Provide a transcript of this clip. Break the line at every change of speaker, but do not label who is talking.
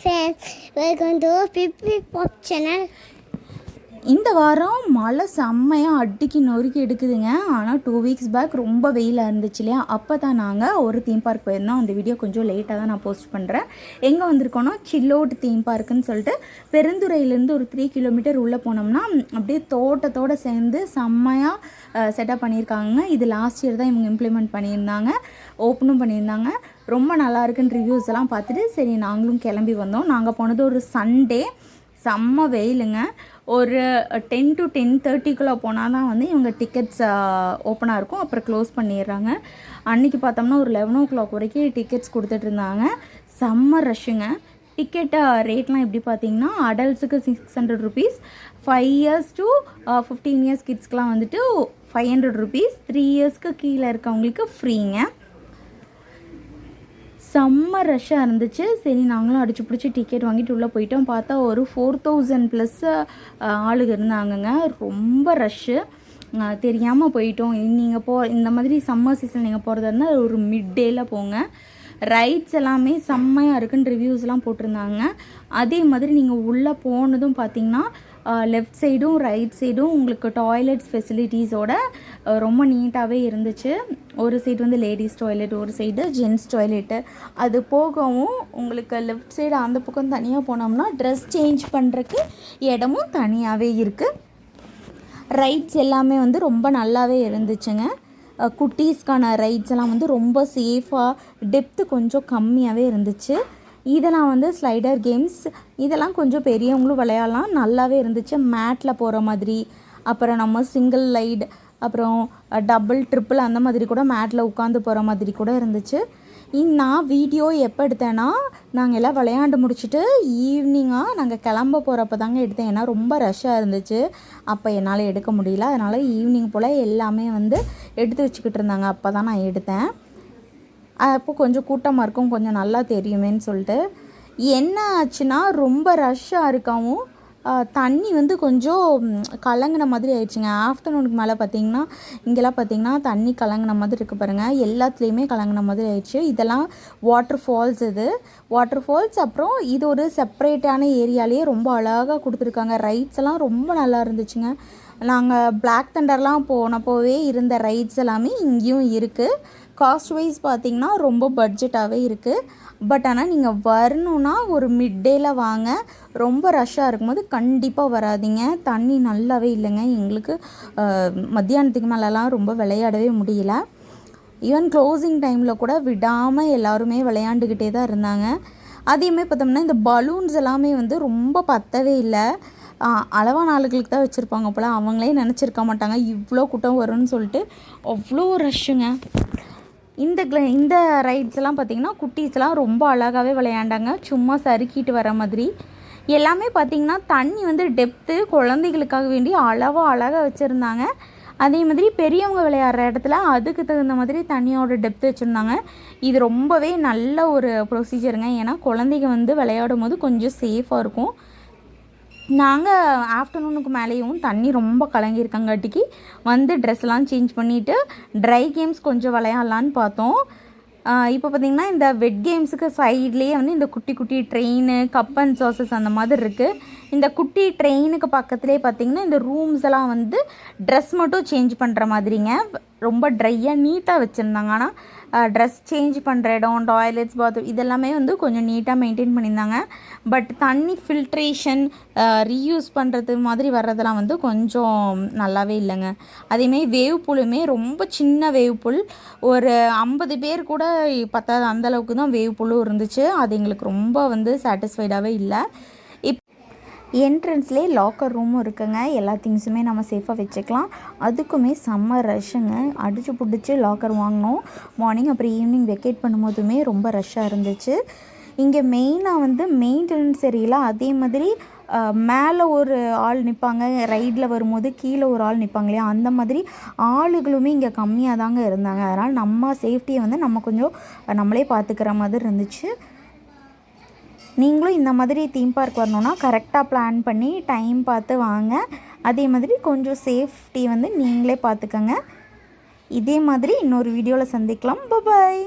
friends, welcome to Pipi Pop channel.
இந்த வாரம் மழை செம்மையாக அடிக்கி நொறுக்கி எடுக்குதுங்க. ஆனால் 2 வீக்ஸ் பேக் ரொம்ப வெயிலாக இருந்துச்சு இல்லையா, அப்போ தான் நாங்கள் ஒரு தீம் பார்க் போயிருந்தோம். அந்த வீடியோ கொஞ்சம் லேட்டாக தான் நான் போஸ்ட் பண்ணுறேன். எங்கே வந்திருக்கோன்னா சில்லோட் தீம் பார்க்குன்னு சொல்லிட்டு பெருந்துறையிலேருந்து ஒரு 3 கிலோமீட்டர் உள்ளே போனோம்னா அப்படியே தோட்டத்தோடு சேர்ந்து செம்மையாக செட்டப் பண்ணியிருக்காங்க. இது லாஸ்ட் இயர் தான் இவங்க இம்ப்ளிமெண்ட் பண்ணியிருந்தாங்க, ஓப்பனும் பண்ணியிருந்தாங்க. ரொம்ப நல்லா இருக்குன்னு ரிவ்யூஸ் எல்லாம் பார்த்துட்டு சரி நாங்களும் கிளம்பி வந்தோம். நாங்கள் போனது ஒரு சண்டே, செம்ம வெயிலுங்க. ஒரு 10 to 10:30 போனால் தான் வந்து இவங்க டிக்கெட்ஸ் ஓப்பனாக இருக்கும், அப்புறம் க்ளோஸ் பண்ணிடுறாங்க. அன்றைக்கி பார்த்தோம்னா ஒரு 11 o'clock வரைக்கும் டிக்கெட்ஸ் கொடுத்துட்டு இருந்தாங்க. செம்ம ரஷ்ஷுங்க. டிக்கெட் ரேட்லாம் எப்படி பார்த்தீங்கன்னா, அடல்ட்ஸுக்கு 600 rupees, 5 years to 15 years கிட்ஸ்க்கெலாம் வந்துட்டு 500 rupees, 3 yearsக்கு கீழே இருக்கவங்களுக்கு ஃப்ரீங்க. செம்ம ரஷ்ஷாக இருந்துச்சு. சரி நாங்களும் அடிச்சு பிடிச்சி டிக்கெட் வாங்கிட்டு உள்ளே போயிட்டோம். பார்த்தா ஒரு 4000+ ஆளுங்க இருந்தாங்கங்க. ரொம்ப ரஷ்ஷு. தெரியாமல் போயிட்டோம். நீங்கள் இந்த மாதிரி சம்மர் சீசன் நீங்கள் போகிறதா இருந்தால் ஒரு மிட் டேயில் போங்க. ரைட்ஸ் எல்லாமே செம்மையாக இருக்குன்னு ரிவ்யூஸ்லாம் போட்டிருந்தாங்க. அதே மாதிரி நீங்கள் உள்ளே போனதும் பார்த்தீங்கன்னா லெஃப்ட் சைடும் ரைட் சைடும் உங்களுக்கு டாய்லெட்ஸ் ஃபெசிலிட்டிஸோட ரொம்ப நீட்டாகவே இருந்துச்சு. ஒரு சைடு வந்து லேடிஸ் டாய்லெட், ஒரு சைடு ஜென்ஸ் டாய்லெட்டு. அது போகவும் உங்களுக்கு லெஃப்ட் சைடு அந்த பக்கம் தனியாக போனோம்னா ட்ரெஸ் சேஞ்ச் பண்ணுறதுக்கு இடமும் தனியாகவே இருக்குது. ரைட்ஸ் எல்லாமே வந்து ரொம்ப நல்லாவே இருந்துச்சுங்க. குட்டீஸ்க்கான ரைட்ஸ் எல்லாம் வந்து ரொம்ப சேஃபாக, டெப்த்து கொஞ்சம் கம்மியாகவே இருந்துச்சு. இதெல்லாம் வந்து ஸ்லைடர் கேம்ஸ், இதெல்லாம் கொஞ்சம் பெரியவங்களும் விளையாடலாம், நல்லாவே இருந்துச்சு. மேட்டில் போகிற மாதிரி, அப்புறம் நம்ம சிங்கிள் லைட், அப்புறம் டபுள் ட்ரிப்பிள் அந்த மாதிரி கூட மேட்டில் உட்காந்து போகிற மாதிரி கூட இருந்துச்சு. நான் வீடியோ எப்போ எடுத்தேன்னா, நாங்கள் எல்லாம் விளையாண்டு முடிச்சுட்டு ஈவினிங்காக நாங்கள் கிளம்ப போகிறப்ப தாங்க எடுத்தேன். ஏன்னா ரொம்ப ரஷ்ஷாக இருந்துச்சு, அப்போ என்னால் எடுக்க முடியல. அதனால் ஈவினிங் போல் எல்லாமே வந்து எடுத்து வச்சுக்கிட்டு இருந்தாங்க, அப்போ தான் நான் எடுத்தேன். அப்போ கொஞ்சம் கூட்டமாக இருக்கும், கொஞ்சம் நல்லா தெரியுமேன்னு சொல்லிட்டு. என்ன ஆச்சுன்னா ரொம்ப ரஷ்ஷாக இருக்காவும் தண்ணி வந்து கொஞ்சம் கலங்கின மாதிரி ஆயிடுச்சுங்க. ஆஃப்டர்நூனுக்கு மேலே பார்த்திங்கன்னா இங்கெல்லாம் பார்த்திங்கன்னா தண்ணி கலங்கின மாதிரி இருக்குது பாருங்கள். எல்லாத்துலேயுமே கலங்கின மாதிரி ஆயிடுச்சு. இதெல்லாம் வாட்டர் ஃபால்ஸ், இது வாட்டர் ஃபால்ஸ். அப்புறம் இது ஒரு செப்பரேட்டான ஏரியாலேயே ரொம்ப அழகாக கொடுத்துருக்காங்க. ரைட்ஸ் எல்லாம் ரொம்ப நல்லா இருந்துச்சுங்க. நாங்கள் பிளாக் தண்டர்லாம் போனப்போவே இருந்த ரைட்ஸ் எல்லாமே இங்கேயும் இருக்குது. காஸ்ட் வைஸ் பார்த்திங்கன்னா ரொம்ப பட்ஜெட்டாகவே இருக்குது. பட் ஆனால் நீங்கள் வரணுன்னா ஒரு மிட் டேயில் வாங்க. ரொம்ப ரஷ்ஷாக இருக்கும்போது கண்டிப்பாக வராதிங்க. தண்ணி நல்லாவே இல்லைங்க. எங்களுக்கு மத்தியானத்துக்கு மேலெலாம் ரொம்ப விளையாடவே முடியல. ஈவன் க்ளோசிங் டைமில் கூட விடாமல் எல்லாருமே விளையாண்டுக்கிட்டே தான் இருந்தாங்க. அதேமாதிரி பார்த்தோம்னா இந்த பலூன்ஸ் எல்லாமே வந்து ரொம்ப பத்தவே இல்லை. அளவான ஆளுகளுக்கு தான் வச்சுருப்பாங்க போல். அவங்களே நினச்சிருக்க மாட்டாங்க இவ்வளோ கூட்டம் வரும்னு சொல்லிட்டு. அவ்வளோ ரஷ்ஷுங்க. இந்த ரைட்ஸ் எல்லாம் பார்த்திங்கன்னா குட்டீஸ்லாம் ரொம்ப அழகாகவே விளையாண்டாங்க, சும்மா சறுக்கிட்டு வர மாதிரி. எல்லாமே பார்த்திங்கன்னா தண்ணி வந்து டெப்த்து குழந்தைகளுக்காக வேண்டி அழகாக வச்சுருந்தாங்க. அதே மாதிரி பெரியவங்க விளையாடுற இடத்துல அதுக்கு தகுந்த மாதிரி தண்ணியோட டெப்த்து வச்சுருந்தாங்க. இது ரொம்பவே நல்ல ஒரு ப்ரொசீஜருங்க. ஏன்னா குழந்தைங்க வந்து விளையாடும் போது கொஞ்சம் சேஃபாக இருக்கும். நாங்கள் ஆஃப்டர்நூனுக்கு மேலேயும் தண்ணி ரொம்ப கலங்கியிருக்காங்காட்டிக்கு வந்து ட்ரெஸ்லாம் சேஞ்ச் பண்ணிவிட்டு ட்ரை கேம்ஸ் கொஞ்சம் விளையாடலான்னு பார்த்தோம். இப்போ பார்த்திங்கன்னா இந்த வெட் கேம்ஸுக்கு சைட்லேயே வந்து இந்த குட்டி குட்டி ட்ரெயின், கப் அண்ட் சாசஸ் அந்த மாதிரி இருக்குது. இந்த குட்டி ட்ரெயினுக்கு பக்கத்துலேயே பார்த்திங்கன்னா இந்த ரூம்ஸ் எல்லாம் வந்து ட்ரெஸ் மட்டும் சேஞ்ச் பண்ணுற மாதிரிங்க. ரொம்ப ட்ரையாக நீட்டாக வச்சுருந்தாங்க. ஆனால் ட்ரெஸ் சேஞ்ச் பண்ணுற இடம், டாய்லெட்ஸ், பாத்ரூம் இதெல்லாமே வந்து கொஞ்சம் நீட்டாக மெயின்டைன் பண்ணியிருந்தாங்க. பட் தண்ணி ஃபில்ட்ரேஷன் ரீயூஸ் பண்ணுறது மாதிரி வர்றதெல்லாம் வந்து கொஞ்சம் நல்லாவே இல்லைங்க. அதேமாரி வேவ் பூலுமே ரொம்ப சின்ன வேவ் பூல், ஒரு 50 பேர் கூட பத்தாது அந்தளவுக்கு தான் வேவ் பூலும் இருந்துச்சு. அது எங்களுக்கு ரொம்ப வந்து சாட்டிஸ்ஃபைடாகவே இல்லை. என்ட்ரன்ஸ்லேயே லாக்கர் ரூமும் இருக்குங்க. எல்லா திங்ஸுமே நம்ம சேஃபாக வச்சுக்கலாம். அதுக்குமே செம்ம ரஷ்ஷுங்க. அடிச்சு பிடிச்சி லாக்கர் வாங்கினோம் மார்னிங். அப்புறம் ஈவினிங் வெக்கேட் பண்ணும்போதுமே ரொம்ப ரஷ்ஷாக இருந்துச்சு. இங்கே மெயினாக வந்து மெயின்டெனன்ஸ் சரியில்லை. அதே மாதிரி மேலே ஒரு ஆள் நிற்பாங்க, ரைடில் வரும்போது கீழே ஒரு ஆள் நிற்பாங்க இல்லையா, அந்த மாதிரி ஆளுகளுமே இங்கே கம்மியாக தாங்க இருந்தாங்க. அதனால் நம்ம சேஃப்டியை வந்து நம்ம கொஞ்சம் நம்மளே பார்த்துக்கிற மாதிரி இருந்துச்சு. நீங்களும் இந்த மாதிரி தீம் பார்க் வரணுன்னா கரெக்டாக பிளான் பண்ணி டைம் பார்த்து வாங்க. அதே மாதிரி கொஞ்சம் சேஃப்டி வந்து நீங்களே பார்த்துக்கங்க. இதே மாதிரி இன்னொரு வீடியோவில் சந்திக்கலாம். பாய்.